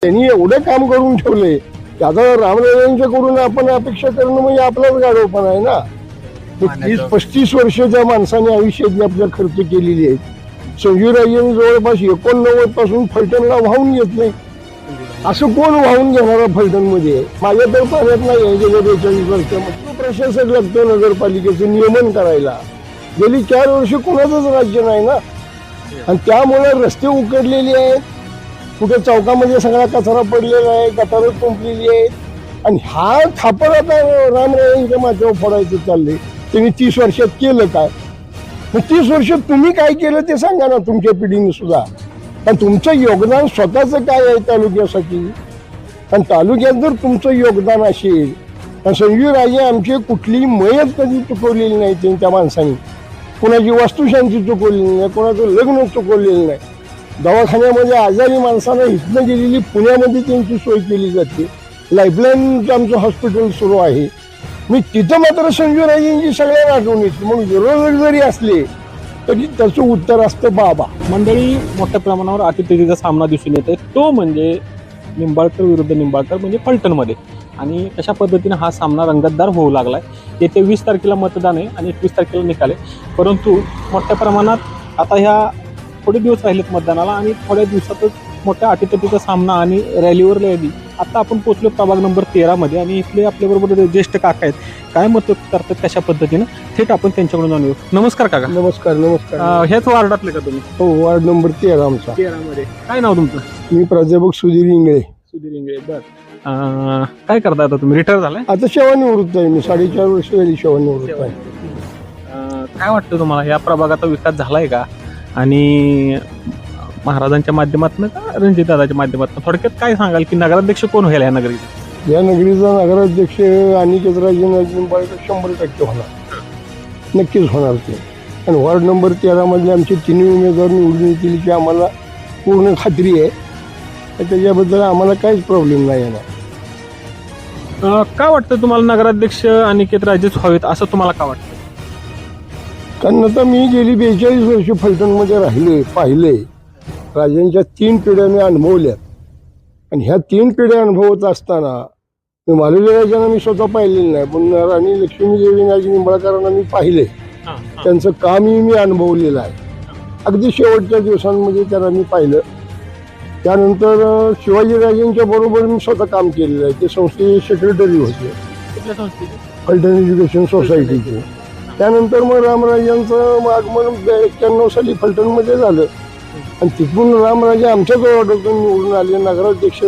त्यांनी एवढं काम करून ठेवलंय की आता रामराजांच्याकडून आपण अपेक्षा करणं म्हणजे आपलाच गाढवपणा आहे ना. 30-35 वर्ष त्या माणसाने आयुष्यातली आपल्या खर्च केलेली आहेत. संजीवराजांनी जवळपास 89 पासून फलटणला वाहून घेतलंय. असं कोण वाहून घेणारा फलटणमध्ये? माझ्या तर पाण्यात नाही आहे. गेल्या 42 वर्षामध्ये प्रशासक लागतं नगरपालिकेचं नियमन करायला. गेली 4 वर्ष कोणाचंच राज्य नाही ना. आणि त्यामुळे रस्ते उकडलेले आहेत, कुठे चौकामध्ये सगळा कचरा पडलेला आहे, गटारं तुंबलेली आहेत. आणि हा थापड आता रामराजांच्या माथ्यावर फोडायचं चाललंय. त्यांनी 30 वर्षात केलं काय? मग 30 वर्षात तुम्ही काय केलं ते सांगा ना तुमच्या पिढीने सुद्धा. आणि तुमचं योगदान स्वतःचं काय आहे तालुक्यासाठी? आणि तालुक्यात जर तुमचं योगदान असेल, तर संजीवराजे आमची कुठलीही मयत कधी चुकवलेली नाही त्यांच्या माणसांनी. कोणाची वास्तुशांती चुकवलेली नाही, कोणाचं लग्न चुकवलेलं नाही. दवाखान्यामध्ये आजारी माणसांना इथनं गेलेली पुण्यामध्ये त्यांची सोय केली जाते. लाईफलाईन आमचं हॉस्पिटल सुरू आहे. मी तिथं मात्र संजीवराजेंची सगळ्यांना आठवण येते. मग विरोधक जरी असले तरी त्याचं उत्तर असतं बाबा. मंडळी, मोठ्या प्रमाणावर अटीतटीचा सामना दिसून येतोय. तो म्हणजे निंबाळकर विरुद्ध निंबाळकर, म्हणजे फलटणमध्ये. आणि अशा पद्धतीने हा सामना रंगतदार होऊ लागलाय. येते 20 तारखेला मतदान आहे आणि 21 तारखेला निकाल आहे. परंतु मोठ्या प्रमाणात आता ह्या थोडे दिवस राहिलेत मतदानाला आणि थोड्या दिवसातच मोठ्या अटीतटीचा सामना आणि रॅलीवर रॅली. आता आपण पोहोचलो प्रभाग नंबर 13 मध्ये आणि इथले आपल्याबरोबर ज्येष्ठ काका आहेत. काय मत करतात कशा पद्धतीनं थेट आपण त्यांच्याकडून जाणूया. नमस्कार काका. नमस्कार. नमस्कार. ह्याच वार्डातले का तुम्ही? हो, वार्ड नंबर 13 आमचा. 13 मध्ये. काय नाव तुमचं? मी प्राध्यापक सुधीर इंगळे. सुधीर इंगळे. बर. काय करता आता तुम्ही? रिटायर झालाय? आता सेवानिवृत्त आहे मी. 4.5 वर्ष झाली सेवानिवृत्त आहे. काय वाटतं तुम्हाला या प्रभागाचा विकास झालाय का? आणि महाराजांच्या माध्यमातून का रणजितदादाच्या माध्यमातून? थोडक्यात काय सांगाल की नगराध्यक्ष कोण होईल या नगरीचा? या नगरीचा नगराध्यक्ष अनिकेतराजे निंबाळकर 100% होणार. नक्कीच होणार ते. आणि वार्ड नंबर 13 मधले आमचे तिन्ही उमेदवार निवडून येतील की आम्हाला पूर्ण खात्री आहे. त्याच्याबद्दल आम्हाला काहीच प्रॉब्लेम नाही येणार. काय वाटतं तुम्हाला नगराध्यक्ष अनिकेतराजेच व्हावेत असं तुम्हाला का वाटतं? कारण आता मी गेली 42 वर्ष फलटणमध्ये पाहिले. राजांच्या 3 पिढ्या मी अनुभवल्यात. आणि ह्या 3 पिढ्या अनुभवत असताना मी मालवली राजांना मी स्वतः पाहिलेलं नाही, पण राणी लक्ष्मीदेवी राजे निंबाळकरांना मी पाहिले. त्यांचं कामही मी अनुभवलेलं आहे. अगदी शेवटच्या दिवसांमध्ये त्यांना मी पाहिलं. त्यानंतर शिवाजीराजेंच्या बरोबर मी स्वतः काम केलेलं आहे. ते संस्थेचे सेक्रेटरी होते, फलटण एज्युकेशन सोसायटीचे. त्यानंतर मग रामराजांचं आगमन 91 साली फलटणमध्ये झालं. आणि तिथून रामराजे आमच्या जवळ निवडून आले, नगराध्यक्ष